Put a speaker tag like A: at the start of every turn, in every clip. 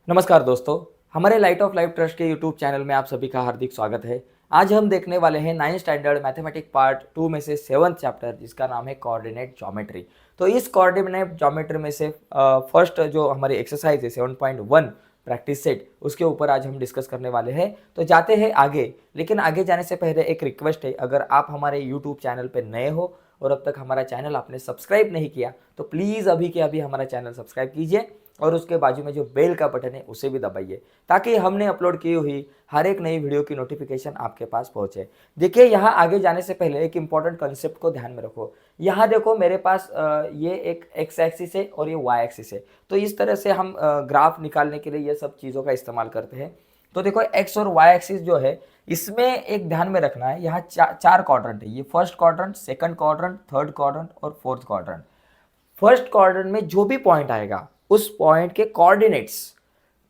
A: नमस्कार दोस्तों, हमारे लाइट ऑफ लाइफ ट्रस्ट के यूट्यूब चैनल में आप सभी का हार्दिक स्वागत है। आज हम देखने वाले हैं 9th स्टैंडर्ड मैथमेटिक्स पार्ट 2 में से 7th चैप्टर, जिसका नाम है कोऑर्डिनेट ज्योमेट्री। तो इस कोऑर्डिनेट ज्योमेट्री में से फर्स्ट जो हमारी एक्सरसाइज है 7.1 प्रैक्टिस सेट, उसके ऊपर आज हम डिस्कस करने वाले हैं। तो जाते हैं आगे, लेकिन आगे जाने से पहले एक रिक्वेस्ट है, अगर आप हमारे यूट्यूब चैनल पर नए हो और अब तक हमारा चैनल आपने सब्सक्राइब नहीं किया तो प्लीज़ अभी के अभी हमारा चैनल सब्सक्राइब कीजिए और उसके बाजू में जो बेल का बटन है उसे भी दबाइए, ताकि हमने अपलोड की हुई हर एक नई वीडियो की नोटिफिकेशन आपके पास पहुंचे। देखिए, यहाँ आगे जाने से पहले एक इंपॉर्टेंट कंसेप्ट को ध्यान में रखो। यहाँ देखो, मेरे पास ये एक एक्स एक्सिस है और ये वाई एक्सिस है। तो इस तरह से हम ग्राफ निकालने के लिए ये सब चीज़ों का इस्तेमाल करते हैं। तो देखो, एक्स और वाई एक्सिस जो है, इसमें एक ध्यान में रखना है, यहाँ चार क्वाड्रेंट है। ये first quadrant, second quadrant, third quadrant और फोर्थ क्वाड्रेंट। फर्स्ट क्वाड्रेंट में जो भी पॉइंट आएगा उस पॉइंट के कोऑर्डिनेट्स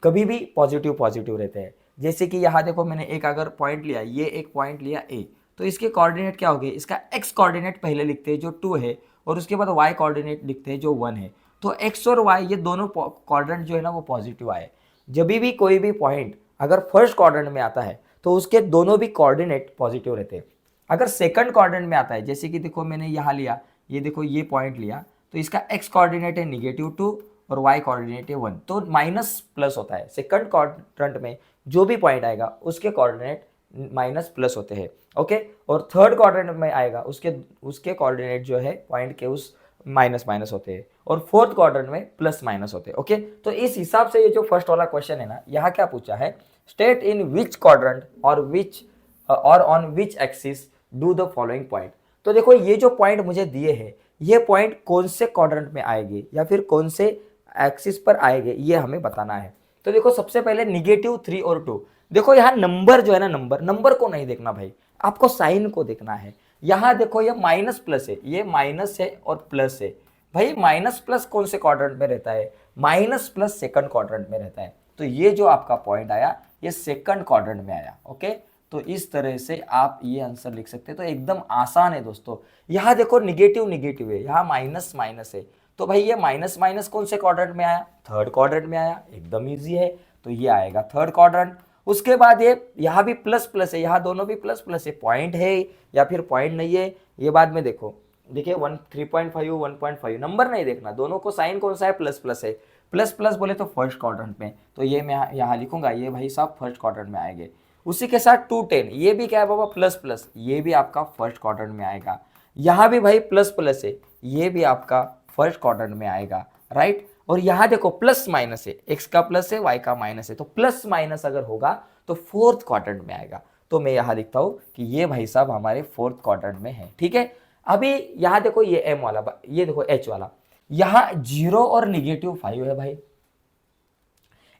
A: कभी भी पॉजिटिव पॉजिटिव रहते हैं। जैसे कि यहाँ देखो, मैंने एक अगर पॉइंट लिया, ये एक पॉइंट लिया ए, तो इसके कोऑर्डिनेट क्या हो गए, इसका एक्स कोऑर्डिनेट पहले लिखते हैं जो 2 है, और उसके बाद वाई कोऑर्डिनेट लिखते हैं जो 1 है। तो एक्स और वाई ये दोनों कोऑर्डिनेट जो है ना वो पॉजिटिव आए। जब भी कोई भी पॉइंट अगर फर्स्ट क्वाड्रेंट में आता है तो उसके दोनों भी कोऑर्डिनेट पॉजिटिव रहते हैं। अगर सेकंड क्वाड्रेंट में आता है, जैसे कि देखो मैंने यहाँ लिया, ये देखो ये पॉइंट लिया, तो इसका एक्स कोऑर्डिनेट है -2 और वाई कोऑर्डिनेट है 1, तो माइनस प्लस होता है। सेकंड क्वाड्रेंट में जो भी पॉइंट आएगा उसके कोऑर्डिनेट माइनस प्लस होते हैं। ओके, और थर्ड क्वाड्रेंट में आएगा उसके उसके कोऑर्डिनेट जो है पॉइंट के उस माइनस माइनस होते हैं, और फोर्थ क्वाड्रेंट में प्लस माइनस होते हैं। ओके, तो इस हिसाब से ये जो फर्स्ट वाला क्वेश्चन है ना, यहाँ क्या पूछा है, स्टेट इन विच क्वाड्रेंट और on which axis do the following point. तो देखो, ये जो पॉइंट मुझे दिए हैं, ये पॉइंट कौन से क्वाड्रेंट में आएंगे या फिर कौन से एक्सिस पर आएंगे, ये हमें बताना है। तो देखो, सबसे पहले -3 और 2। देखो, यहाँ नंबर जो है ना, नंबर को नहीं देखना भाई, आपको साइन को देखना है। यहाँ देखो, ये माइनस प्लस है, ये माइनस है और प्लस है। भाई, माइनस प्लस कौन से क्वाड्रेंट में रहता है, माइनस प्लस सेकंड क्वाड्रेंट में रहता है। तो ये जो आपका पॉइंट आया, ये सेकंड क्वाड्रेंट में आया। ओके, तो इस तरह से आप ये आंसर लिख सकते हैं। तो एकदम आसान है दोस्तों। यहाँ देखो, निगेटिव निगेटिव है, यहाँ माइनस माइनस है, तो भाई ये माइनस माइनस कौन से क्वाड्रेंट में आया, थर्ड क्वाड्रेंट में आया। एकदम इजी है, तो ये आएगा थर्ड क्वाड्रेंट। उसके बाद ये यहाँ भी प्लस प्लस है, यहाँ दोनों भी प्लस प्लस है। पॉइंट है या फिर पॉइंट नहीं है, ये बाद में देखो। देखिए 3.5 1.5 नंबर नहीं देखना, दोनों को साइन कौन सा है, प्लस प्लस है। प्लस प्लस बोले तो फर्स्ट क्वाड्रेंट में, तो ये मैं यहाँ लिखूंगा, ये भाई साहब फर्स्ट क्वाड्रेंट में आएंगे। उसी के साथ 210, ये भी क्या है बाबा, प्लस प्लस, ये भी आपका फर्स्ट क्वाड्रेंट में आएगा। यहाँ भी भाई प्लस प्लस है, ये भी आपका फर्स्ट क्वाड्रेंट में आएगा, राइट। और यहाँ देखो प्लस माइनस है, एक्स का प्लस है, वाई का माइनस है, तो प्लस माइनस अगर होगा तो फोर्थ क्वाड्रेंट में आएगा। तो मैं यहाँ लिखता हूँ कि ये भाई साहब हमारे फोर्थ क्वाड्रेंट में है। ठीक है, अभी यहाँ देखो, ये एम वाला, ये देखो एच वाला, यहाँ 0 और -5 है भाई।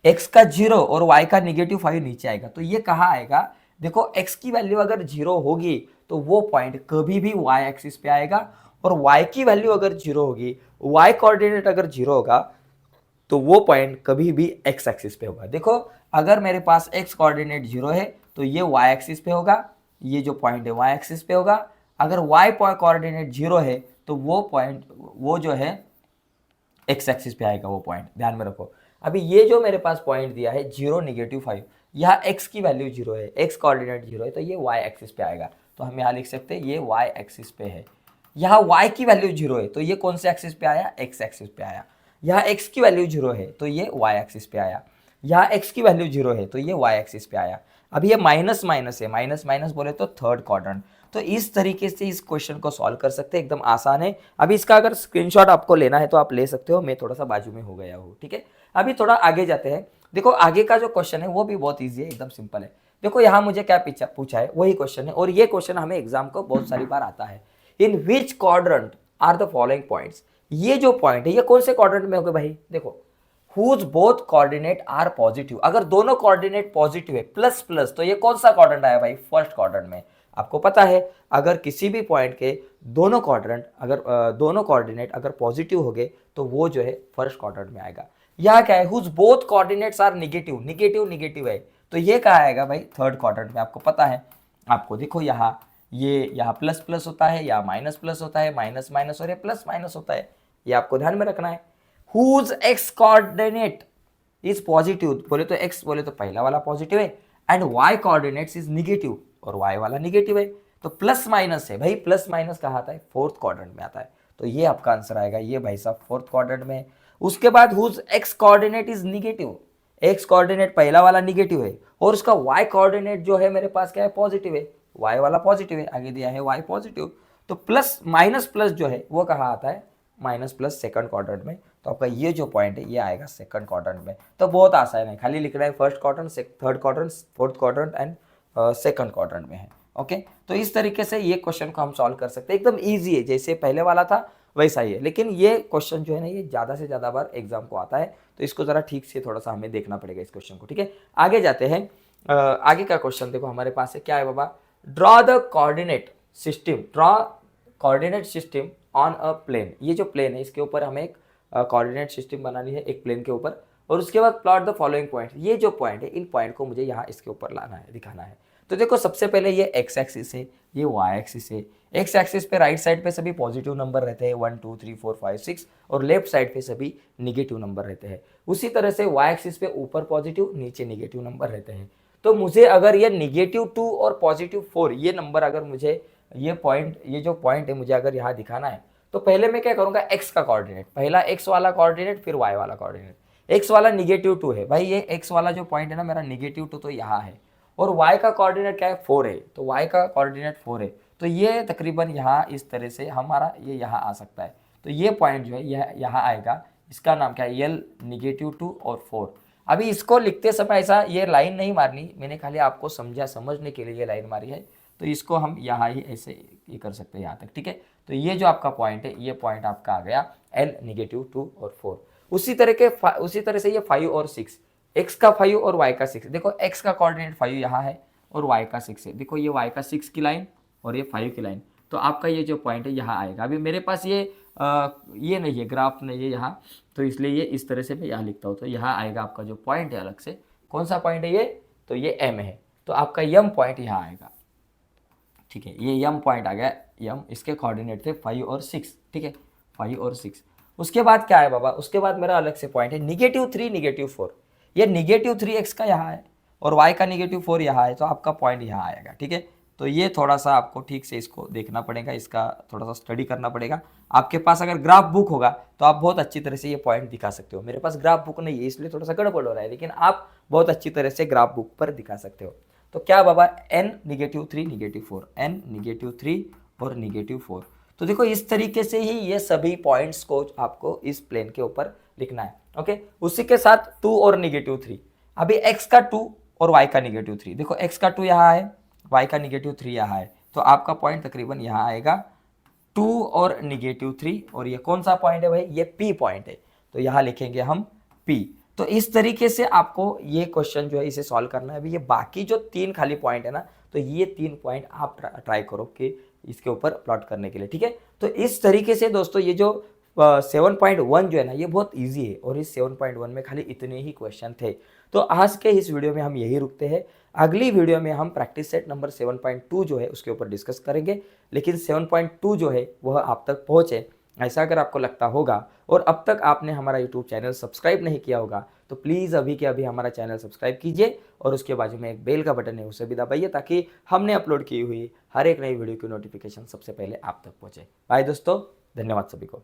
A: x का 0 और y का -5 नीचे आएगा, तो ये कहाँ आएगा, देखो x की वैल्यू अगर 0 होगी तो वो पॉइंट कभी भी y एक्सिस पे आएगा, और y की वैल्यू अगर 0 होगी, y कोऑर्डिनेट अगर 0 होगा, तो वो पॉइंट कभी भी x एक्सिस पे होगा। देखो, अगर मेरे पास x कोऑर्डिनेट 0 है तो ये y एक्सिस पे होगा, ये जो पॉइंट है y एक्सिस पे होगा। अगर y कोऑर्डिनेट 0 है तो वो पॉइंट, वो जो है x एक्सिस पे आएगा वो पॉइंट, ध्यान में रखो। अभी ये जो मेरे पास पॉइंट दिया है 0 -5, यहाँ x की वैल्यू 0 है, x कोऑर्डिनेट 0 है, तो ये y एक्सिस पे आएगा। तो हम यहाँ लिख सकते हैं ये y एक्सिस पे है। यहाँ y की वैल्यू 0 है, तो ये कौन से एक्सिस पे आया, x एक्सिस पे आया। यहाँ x की वैल्यू 0 है तो ये y एक्सिस पे आया। यहाँ x की वैल्यू 0 है तो ये y एक्सिस पे आया। अब ये माइनस माइनस है, माइनस माइनस बोले तो थर्ड क्वाड्रेंट। तो इस तरीके से इस क्वेश्चन को सॉल्व कर सकते हैं, एकदम आसान है। अभी इसका अगर स्क्रीनशॉट आपको लेना है तो आप ले सकते हो, मैं थोड़ा सा बाजू में हो गया हूँ। ठीक है, अभी थोड़ा आगे जाते हैं। देखो, आगे का जो क्वेश्चन है वो भी बहुत ईजी है, एकदम सिंपल है। देखो, यहाँ मुझे क्या पूछा है, वही क्वेश्चन है, और ये क्वेश्चन हमें एग्जाम को बहुत सारी बार आता है। In which quadrant are the following points. ये जो पॉइंट है ये कौन से क्वाड्रेंट में होगा भाई, देखो, whose both coordinate are positive. अगर दोनों कोऑर्डिनेट पॉजिटिव है, प्लस प्लस, तो ये कौन सा क्वाड्रेंट आया भाई, फर्स्ट क्वाड्रेंट में। आपको पता है, अगर किसी भी पॉइंट के दोनों क्वाड्रेंट अगर दोनों कोऑर्डिनेट अगर पॉजिटिव हो गए तो वो जो है फर्स्ट क्वाड्रेंट में आएगा। यहाँ क्या है, whose both coordinates are negative, negative negative है, तो ये कहाँ आएगा भाई, थर्ड क्वाड्रेंट में। आपको पता है, आपको देखो यहाँ, ये यहाँ प्लस प्लस होता है, यहाँ माइनस प्लस होता है, माइनस माइनस और ये प्लस माइनस होता है, ये आपको ध्यान में रखना है। Whose x coordinate is positive, बोले तो x बोले तो पहला वाला पॉजिटिव है, and y coordinates is negative और y वाला निगेटिव है। तो प्लस माइनस है भाई, प्लस माइनस कहाँ आता है, फोर्थ क्वाड्रेंट में आता है। तो ये आपका आंसर आएगा, ये भाई साहब फोर्थ क्वाड्रेंट में। उसके बाद whose x coordinate is negative, x coordinate पहला वाला निगेटिव है और उसका y कोऑर्डिनेट जो है मेरे पास क्या है, पॉजिटिव है, y वाला पॉजिटिव है, आगे दिया है y पॉजिटिव। तो प्लस माइनस प्लस जो है वो कहाँ आता है, माइनस प्लस सेकंड क्वाड्रेंट में। तो आपका ये जो पॉइंट है ये आएगा सेकंड क्वाड्रेंट में। तो बहुत आसान है, खाली लिखना है first quadrant, third quadrant, fourth quadrant and second quadrant में है। ओके, तो इस तरीके से ये क्वेश्चन को हम सॉल्व कर सकते हैं, एकदम ईजी है, जैसे पहले वाला था वैसा ही है। लेकिन ये क्वेश्चन जो है ना, ये ज़्यादा से ज़्यादा बार एग्जाम को आता है, तो इसको ज़रा ठीक से थोड़ा सा हमें देखना पड़ेगा इस क्वेश्चन को। ठीक है, आगे जाते हैं। आगे का क्वेश्चन देखो हमारे पास है, क्या है बाबा, draw the coordinate system, draw coordinate system on a plane. ये जो प्लेन है इसके ऊपर हमें एक कोऑर्डिनेट सिस्टम बनानी है एक प्लेन के ऊपर, और उसके बाद प्लॉट द फॉलोइंग पॉइंट। ये जो पॉइंट है, इन पॉइंट को मुझे यहाँ इसके ऊपर लाना है, दिखाना है। तो देखो सबसे पहले ये एक्स एक्सिस है, ये वाई एक्सिस है। एक्स एक्सिस पे राइट साइड पे सभी पॉजिटिव नंबर रहते हैं 1 2 3 4 5 6, और लेफ्ट साइड पे सभी निगेटिव नंबर रहते हैं। उसी तरह से वाई एक्सिस पे ऊपर पॉजिटिव नीचे निगेटिव नंबर रहते हैं। तो मुझे अगर ये -2 और +4 ये नंबर अगर मुझे ये जो पॉइंट है मुझे अगर यहाँ दिखाना है, तो पहले मैं क्या करूँगा, एक्स का कोऑर्डिनेट, पहला एक्स वाला कोऑर्डिनेट फिर वाई वाला कोऑर्डिनेट। एक्स वाला -2 है भाई, ये एक्स वाला जो पॉइंट है ना मेरा -2 तो यहाँ है, और y का कोऑर्डिनेट क्या है, 4 है, तो y का कोऑर्डिनेट 4 है। तो ये तकरीबन यहाँ इस तरह से हमारा ये यहाँ आ सकता है। तो ये पॉइंट जो है यह यहाँ आएगा, इसका नाम क्या है, L -2 और 4। अभी इसको लिखते समय ऐसा ये लाइन नहीं मारनी, मैंने खाली आपको समझने के लिए ये लाइन मारी है। तो इसको हम यहाँ ही ऐसे ये कर सकते हैं यहाँ तक। ठीक है, तो ये जो आपका पॉइंट है, ये पॉइंट आपका आ गया L -2 और 4। उसी तरह से ये 5 और 6, x का 5 और y का 6। देखो x का कोऑर्डिनेट 5 यहाँ है और y का 6 है। देखो ये y का 6 की लाइन और ये 5 की लाइन, तो आपका ये जो पॉइंट है यहाँ आएगा। अभी मेरे पास ये नहीं है, ग्राफ नहीं है यहाँ, तो इसलिए ये इस तरह से मैं यहाँ लिखता हूँ। तो यहाँ आएगा आपका जो पॉइंट है अलग से, कौन सा पॉइंट है ये, तो ये m है। तो आपका m पॉइंट यहाँ आएगा। ठीक है, ये m पॉइंट आ गया, m इसके कोऑर्डिनेट थे 5 और 6। ठीक है, 5 और 6। उसके बाद क्या है बाबा, उसके बाद मेरा अलग से पॉइंट है -3 -4। ये -3x का यहाँ है और y का -4 यहाँ है, तो आपका पॉइंट यहाँ आएगा। ठीक है, तो ये थोड़ा सा आपको ठीक से इसको देखना पड़ेगा, इसका थोड़ा सा स्टडी करना पड़ेगा। आपके पास अगर ग्राफ बुक होगा तो आप बहुत अच्छी तरह से ये पॉइंट दिखा सकते हो। मेरे पास ग्राफ बुक नहीं है इसलिए थोड़ा सा गड़बड़ हो रहा है, लेकिन आप बहुत अच्छी तरह से ग्राफ बुक पर दिखा सकते हो। तो क्या बाबा, n -3 -4, n -3 और -4। तो देखो इस तरीके से ही ये सभी पॉइंट्स को आपको इस प्लेन के ऊपर लिखना है। ओके, उसी के साथ 2 और -3। अभी x का 2 और y का -3। देखो x का 2 यहाँ है, y का -3 यहाँ है, तो आपका पॉइंट तकरीबन यहाँ आएगा 2 और -3। और ये कौन सा पॉइंट है भाई, ये P पॉइंट है, तो यहाँ लिखेंगे हम P। तो इस तरीके से आपको ये क्वेश्चन जो है इसे सॉल्व करना है। अभी ये बाकी जो 3 खाली पॉइंट है ना, तो ये 3 पॉइंट आप ट्राई करो कि इसके ऊपर प्लॉट करने के लिए। ठीक है, तो इस तरीके से दोस्तों ये जो 7.1 जो है ना, ये बहुत इजी है, और इस 7.1 में खाली इतने ही क्वेश्चन थे। तो आज के इस वीडियो में हम यही रुकते हैं। अगली वीडियो में हम प्रैक्टिस सेट नंबर 7.2 जो है उसके ऊपर डिस्कस करेंगे। लेकिन 7.2 जो है वह आप तक पहुँचे, ऐसा अगर आपको लगता होगा और अब तक आपने हमारा यूट्यूब चैनल सब्सक्राइब नहीं किया होगा, तो प्लीज़ अभी के अभी हमारा चैनल सब्सक्राइब कीजिए, और उसके बाजू में एक बेल का बटन है उसे भी दबाइए, ताकि हमने अपलोड की हुई हर एक नई वीडियो की नोटिफिकेशन सबसे पहले आप तक पहुँचे। बाय दोस्तों, धन्यवाद सभी को।